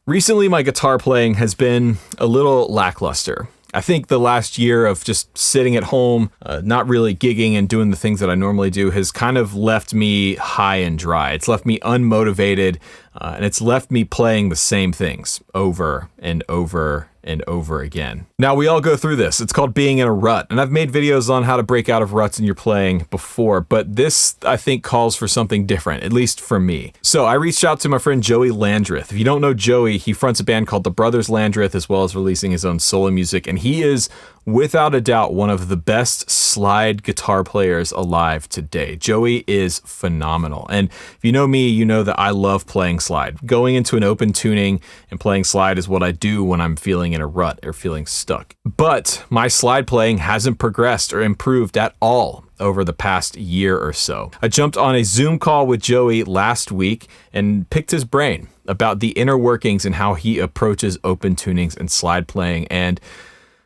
Recently, my guitar playing has been a little lackluster. I think the last year of just sitting at home, not really gigging and doing the things that I normally do has kind of left me high and dry. It's left me unmotivated, and it's left me playing the same things over and over and over again. Now, we all go through this. It's called being in a rut, and I've made videos on how to break out of ruts in your playing before, but this, I think, calls for something different, at least for me. So I reached out to my friend Joey Landreth. If you don't know Joey, he fronts a band called the Brothers Landreth, as well as releasing his own solo music, and he is, without a doubt, one of the best slide guitar players alive today. Joey is phenomenal, and if you know me, you know that I love playing slide. Going into an open tuning and playing slide is what I do when I'm feeling in a rut or feeling stuck. But my slide playing hasn't progressed or improved at all over the past year or so. I jumped on a Zoom call with Joey last week and picked his brain about the inner workings and how he approaches open tunings and slide playing, and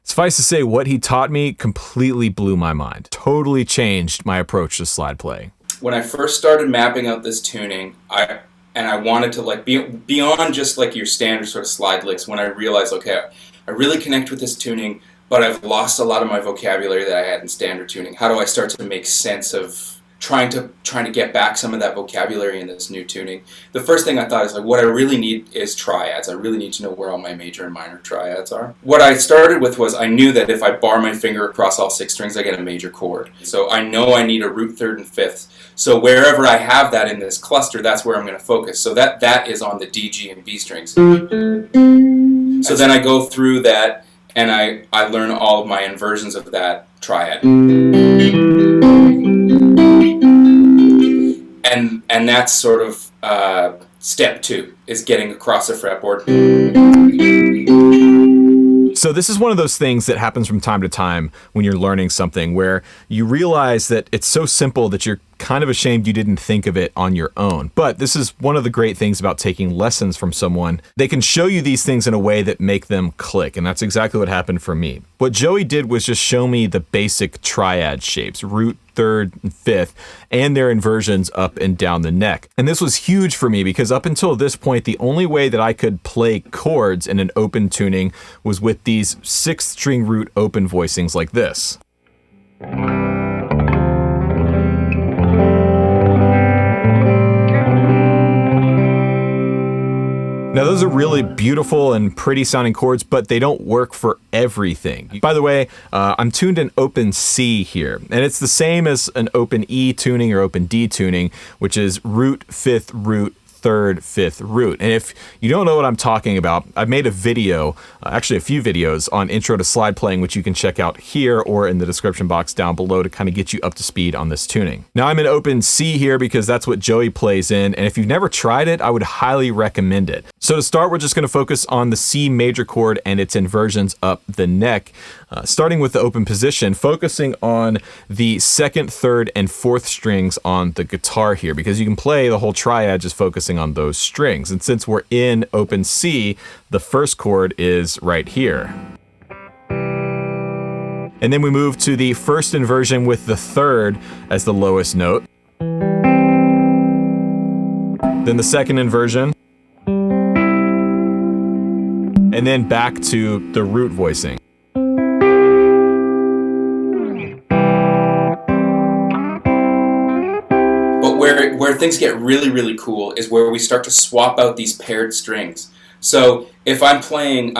suffice to say, what he taught me completely blew my mind. Totally changed my approach to slide playing. When I first started mapping out this tuning, I wanted to like be beyond just like your standard sort of slide licks. When I realized, okay, I really connect with this tuning, but I've lost a lot of my vocabulary that I had in standard tuning. How do I start to make sense of trying to get back some of that vocabulary in this new tuning? The first thing I thought is like, what I really need is triads. I really need to know where all my major and minor triads are. What I started with was I knew that if I bar my finger across all 6 strings, I get a major chord. So I know I need a root 3rd and 5th. So wherever I have that in this cluster, that's where I'm going to focus. So that is on the D, G, and B strings. So then I go through that and I learn all of my inversions of that triad. And that's sort of step 2, is getting across the fretboard. So this is one of those things that happens from time to time when you're learning something, where you realize that it's so simple that you're kind of ashamed you didn't think of it on your own. But this is one of the great things about taking lessons from someone. They can show you these things in a way that make them click, and that's exactly what happened for me. What Joey did was just show me the basic triad shapes, root, 3rd, and 5th, and their inversions up and down the neck. And this was huge for me because up until this point, the only way that I could play chords in an open tuning was with these 6th-string root open voicings like this. Now, those are really beautiful and pretty sounding chords, but they don't work for everything. By the way, I'm tuned in open C here, and it's the same as an open E tuning or open D tuning, which is root, 5th, root, 3rd, 5th root. And if you don't know what I'm talking about, I've made a video, actually a few videos on intro to slide playing, which you can check out here or in the description box down below to kind of get you up to speed on this tuning. Now I'm in open C here because that's what Joey plays in, and if you've never tried it, I would highly recommend it. So to start, we're just going to focus on the C major chord and its inversions up the neck, starting with the open position, focusing on the 2nd, 3rd, and 4th strings on the guitar here, because you can play the whole triad just focusing on those strings. And since we're in open C, the 1st chord is right here. And then we move to the 1st inversion with the 3rd as the lowest note. Then the 2nd inversion. And then back to the root voicing. But where things get really, really cool is where we start to swap out these paired strings. So if I'm playing,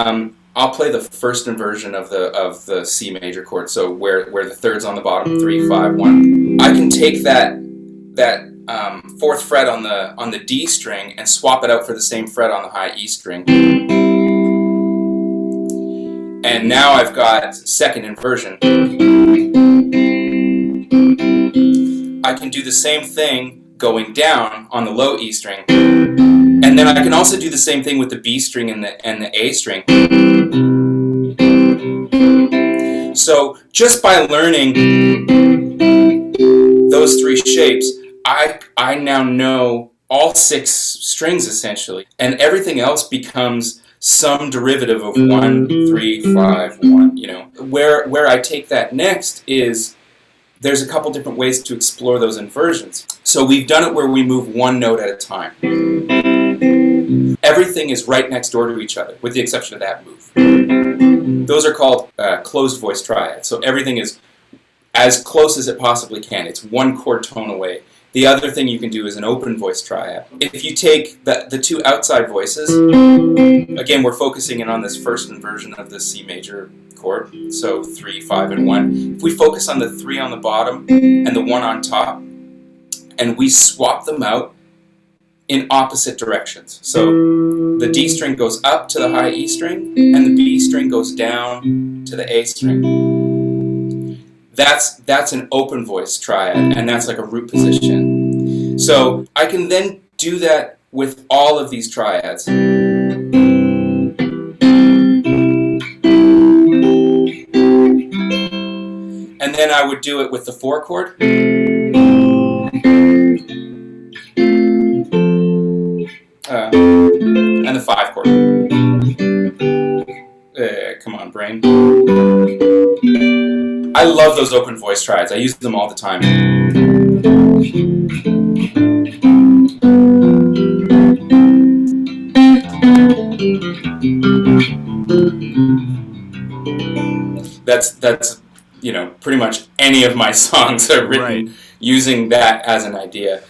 I'll play the 1st inversion of the C major chord. So where the 3rd's on the bottom, 3, 5, 1. I can take that 4th fret on the D string and swap it out for the same fret on the high E string. And now I've got 2nd inversion. I can do the same thing going down on the low E string. And then I can also do the same thing with the B string and the A string. So just by learning those 3 shapes, I now know all 6 strings essentially. And everything else becomes some derivative of 1, 3, 5, 1, you know. Where I take that next is there's a couple different ways to explore those inversions. So we've done it where we move 1 note at a time. everything is right next door to each other, with the exception of that move. Those are called closed voice triads. So everything is as close as it possibly can. It's one chord tone away. The other thing you can do is an open voice triad. If you take the two outside voices, again, we're focusing in on this first inversion of the C major chord, so 3, 5, and 1. If we focus on the 3 on the bottom and the 1 on top, and we swap them out in opposite directions. So the D string goes up to the high E string, and the B string goes down to the A string. That's an open voice triad, and that's like a root position. So I can then do that with all of these triads. And then I would do it with the 4 chord. And the 5 chord. Come on, brain. I love those open voice triads. I use them all the time. That's pretty much any of my songs are written using that as an idea.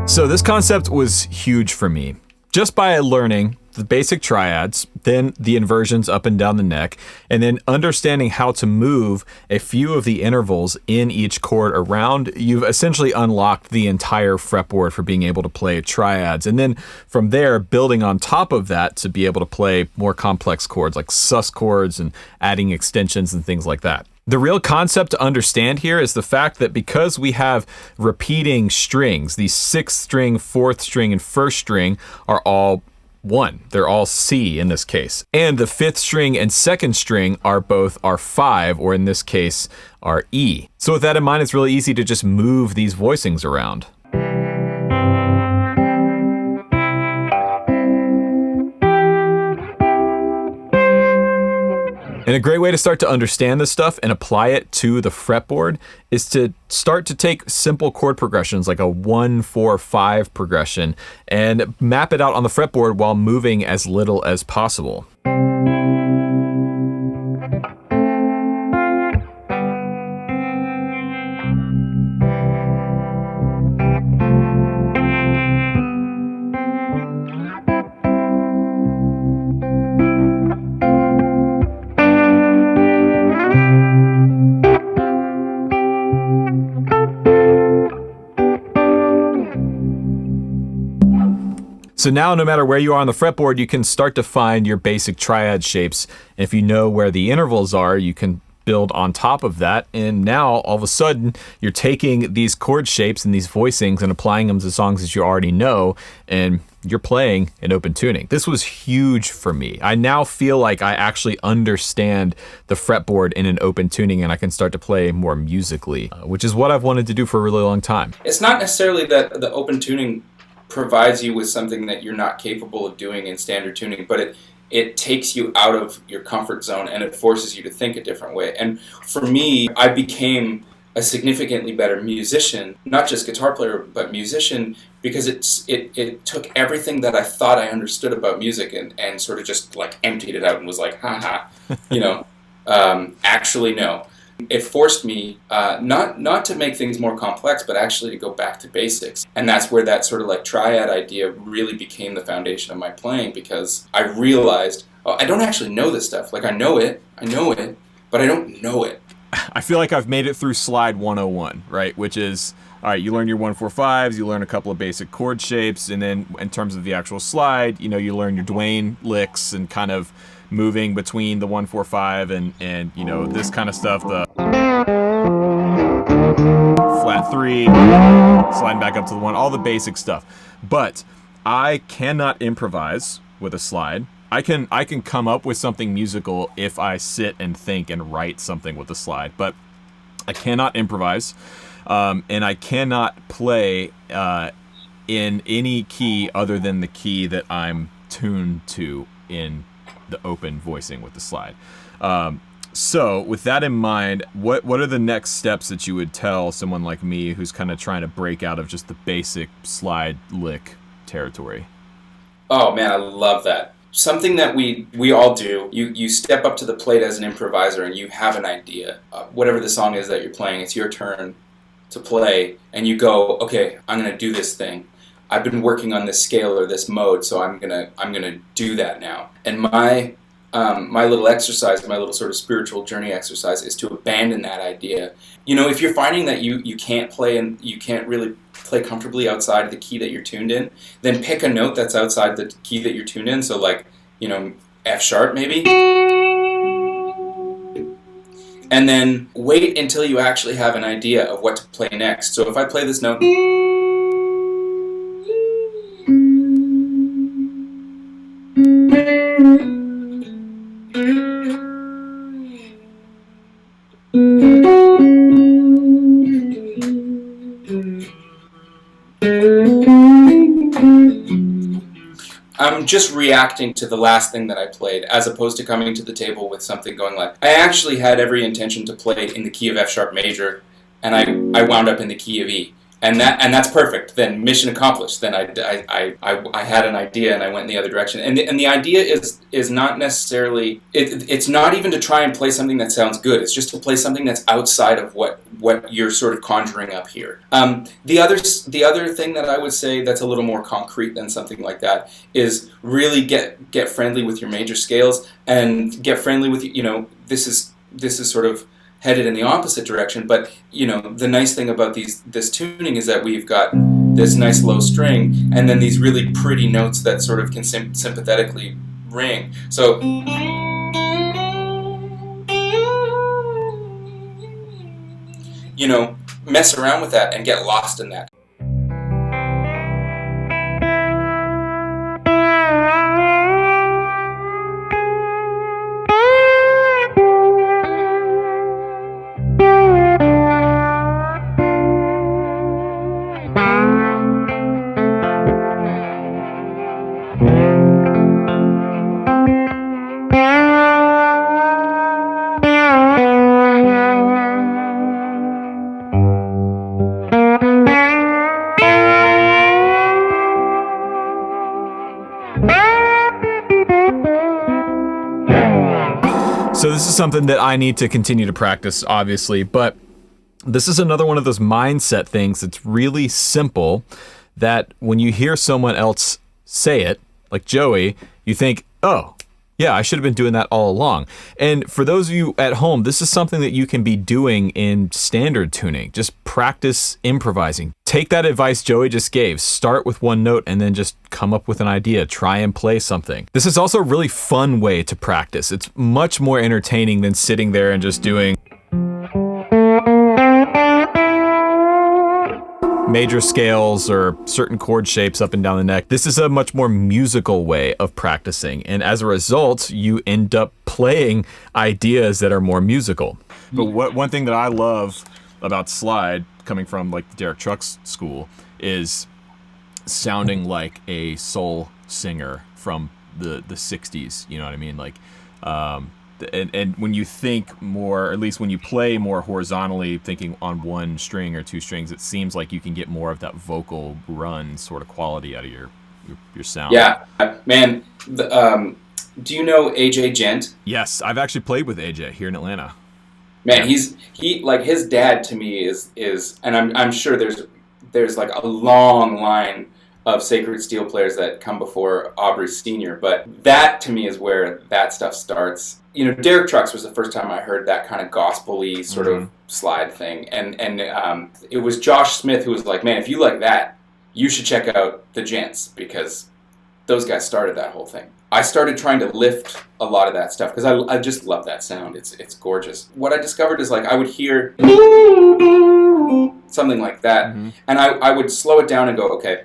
So this concept was huge for me. Just by learning the basic triads, then the inversions up and down the neck, and then understanding how to move a few of the intervals in each chord around, you've essentially unlocked the entire fretboard for being able to play triads. And then from there, building on top of that to be able to play more complex chords like sus chords and adding extensions and things like that. The real concept to understand here is the fact that because we have repeating strings, the 6th string, 4th string, and 1st string are all 1. They're all C in this case. And the 5th string and 2nd string are both R5, or in this case, are E. So with that in mind, it's really easy to just move these voicings around. And a great way to start to understand this stuff and apply it to the fretboard is to start to take simple chord progressions like a 1, 4, 5 progression and map it out on the fretboard while moving as little as possible. So now no matter where you are on the fretboard, you can start to find your basic triad shapes. And if you know where the intervals are, you can build on top of that. And now all of a sudden you're taking these chord shapes and these voicings and applying them to songs that you already know, and you're playing in open tuning. This was huge for me. I now feel like I actually understand the fretboard in an open tuning, and I can start to play more musically, which is what I've wanted to do for a really long time. It's not necessarily that the open tuning provides you with something that you're not capable of doing in standard tuning, but it takes you out of your comfort zone and it forces you to think a different way. And for me, I became a significantly better musician, not just guitar player, but musician, because it took everything that I thought I understood about music and sort of just like emptied it out and was like, haha, actually no. It forced me not to make things more complex, but actually to go back to basics. And that's where that sort of like triad idea really became the foundation of my playing, because I realized, oh, I don't actually know this stuff. Like I know it, but I don't know it. I feel like I've made it through slide 101, right? Which is, all right, you learn your 1-4-5s, you learn a couple of basic chord shapes, and then in terms of the actual slide, you learn your Dwayne licks and kind of moving between the 1-4-5 and this kind of stuff, the flat 3, sliding back up to the 1, all the basic stuff. But I cannot improvise with a slide. I can come up with something musical if I sit and think and write something with a slide, but I cannot improvise, and I cannot play in any key other than the key that I'm tuned to in the open voicing with the slide. So with that in mind, what are the next steps that you would tell someone like me who's kind of trying to break out of just the basic slide lick territory? Oh man, I love that. Something that we all do, you step up to the plate as an improviser and you have an idea. Whatever the song is that you're playing, it's your turn to play, and you go, okay, I'm going to do this thing. I've been working on this scale or this mode, so I'm gonna do that now. And my little exercise, my little sort of spiritual journey exercise, is to abandon that idea. You know, if you're finding that you can't play and you can't really play comfortably outside of the key that you're tuned in, then pick a note that's outside the key that you're tuned in. So like, you know, F sharp maybe. And then wait until you actually have an idea of what to play next. So if I play this note, I'm just reacting to the last thing that I played, as opposed to coming to the table with something going like, I actually had every intention to play in the key of F sharp major, and I wound up in the key of E. And that's perfect. Then mission accomplished. Then I had an idea and I went in the other direction. And the idea is not necessarily, it's not even to try and play something that sounds good. It's just to play something that's outside of what you're sort of conjuring up here. The other thing that I would say that's a little more concrete than something like that is really get friendly with your major scales and get friendly with, you know, this is sort of headed in the opposite direction, but you know, the nice thing about this tuning is that we've got this nice low string and then these really pretty notes that sort of can sympathetically ring. So you know, mess around with that and get lost in that. So this is something that I need to continue to practice, obviously, but this is another one of those mindset things that's really simple, that when you hear someone else say it, like Joey, you think, oh, yeah, I should have been doing that all along. And for those of you at home, this is something that you can be doing in standard tuning. Just practice improvising. Take that advice Joey just gave. Start with one note and then just come up with an idea. Try and play something. This is also a really fun way to practice. It's much more entertaining than sitting there and just doing major scales or certain chord shapes up and down the neck. This is a much more musical way of practicing, and as a result, you end up playing ideas that are more musical. But one thing that I love about slide, coming from like the Derek Trucks school, is sounding like a soul singer from the 60s, you know what I mean? Like, and when you think more, or at least when you play more horizontally, thinking on one string or two strings, it seems like you can get more of that vocal run sort of quality out of your sound. Yeah, man. Do you know AJ Gent? Yes, I've actually played with AJ here in Atlanta. Man, he like his dad to me is, and I'm sure there's like a long line of Sacred Steel players that come before Aubrey Sr., but that to me is where that stuff starts. You know, Derek Trucks was the first time I heard that kind of gospel-y sort of slide thing, and it was Josh Smith who was like, man, if you like that, you should check out the Gents, because those guys started that whole thing. I started trying to lift a lot of that stuff because I just love that sound. It's gorgeous. What I discovered is like I would hear something like that, and I would slow it down and go, okay.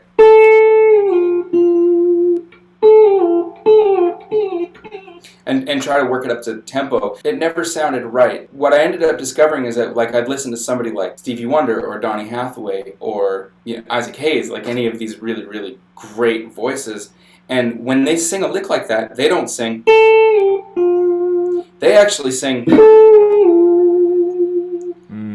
and try to work it up to tempo, it never sounded right. What I ended up discovering is that, like, I'd listen to somebody like Stevie Wonder or Donny Hathaway or, you know, Isaac Hayes, like any of these really, really great voices, and when they sing a lick like that, they don't sing. They actually sing.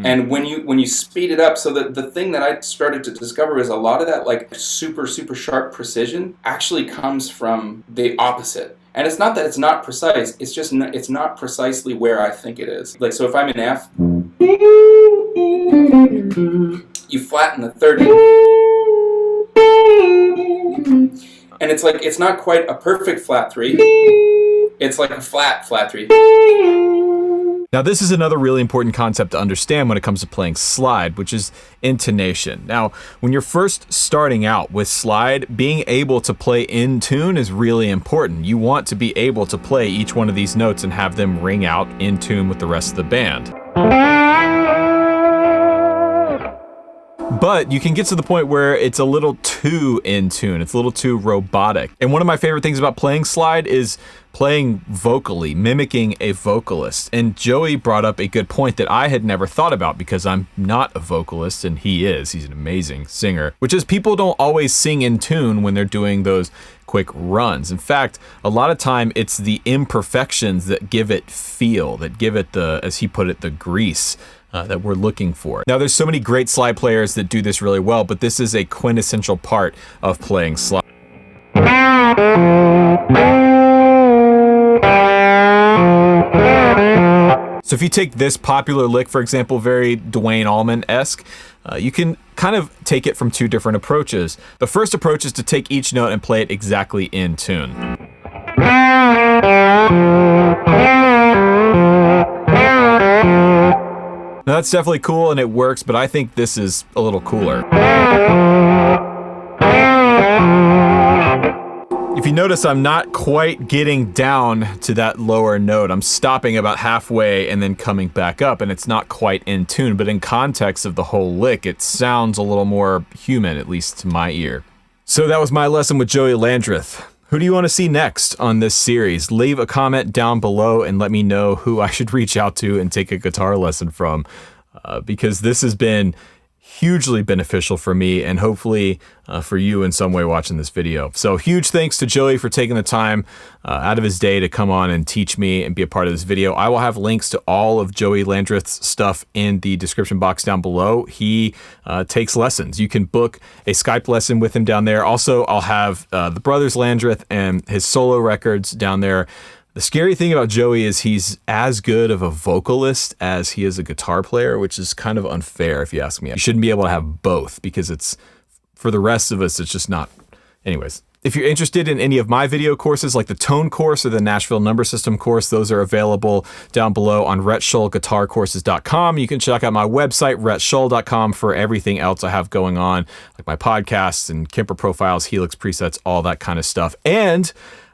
And when you speed it up, so the thing that I started to discover is a lot of that, like, super, super sharp precision actually comes from the opposite. And it's not that it's not precise, it's just it's not precisely where I think it is. Like, so if I'm in F, you flatten the third, and it's like, it's not quite a perfect flat 3, it's like a flat 3. Now, this is another really important concept to understand when it comes to playing slide, which is intonation. Now, when you're first starting out with slide, being able to play in tune is really important. You want to be able to play each one of these notes and have them ring out in tune with the rest of the band. But you can get to the point where it's a little too in tune. It's a little too robotic. And one of my favorite things about playing slide is playing vocally, mimicking a vocalist. And Joey brought up a good point that I had never thought about because I'm not a vocalist and he is. He's an amazing singer, which is people don't always sing in tune when they're doing those quick runs. In fact, a lot of time it's the imperfections that give it feel, that give it the, as he put it, the grease that we're looking for. Now, there's so many great slide players that do this really well, but this is a quintessential part of playing slide. So if you take this popular lick, for example, very Duane Allman-esque, you can kind of take it from two different approaches. The first approach is to take each note and play it exactly in tune. Now that's definitely cool and it works, but I think this is a little cooler. If you notice, I'm not quite getting down to that lower note. I'm stopping about halfway and then coming back up, and it's not quite in tune, but in context of the whole lick, it sounds a little more human, at least to my ear. So that was my lesson with Joey Landreth. Who do you want to see next on this series? Leave a comment down below and let me know who I should reach out to and take a guitar lesson from, because this has been hugely beneficial for me and hopefully for you in some way watching this video. So huge thanks to Joey for taking the time out of his day to come on and teach me and be a part of this video. I will have links to all of Joey Landreth's stuff in the description box down below. He takes lessons. You can book a Skype lesson with him down there. Also, I'll have the Brothers Landreth and his solo records down there. The scary thing about Joey is he's as good of a vocalist as he is a guitar player, which is kind of unfair if you ask me. You shouldn't be able to have both because it's, for the rest of us, it's just not. Anyways, if you're interested in any of my video courses like the Tone course or the Nashville Number System course, those are available down below on RhettShullGuitarCourses.com. You can check out my website, RhettShull.com, for everything else I have going on, like my podcasts and Kemper Profiles, Helix presets, all that kind of stuff. And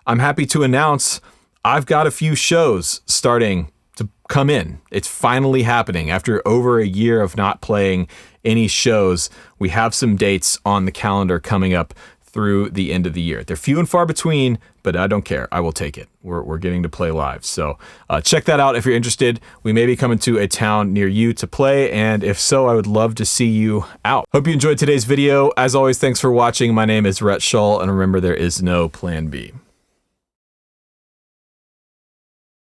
I'm happy to announce I've got a few shows starting to come in. It's finally happening. After over a year of not playing any shows, we have some dates on the calendar coming up through the end of the year. They're few and far between, but I don't care. I will take it. We're getting to play live. So check that out if you're interested. We may be coming to a town near you to play, and if so, I would love to see you out. Hope you enjoyed today's video. As always, thanks for watching. My name is Rhett Shull, and remember, there is no plan B.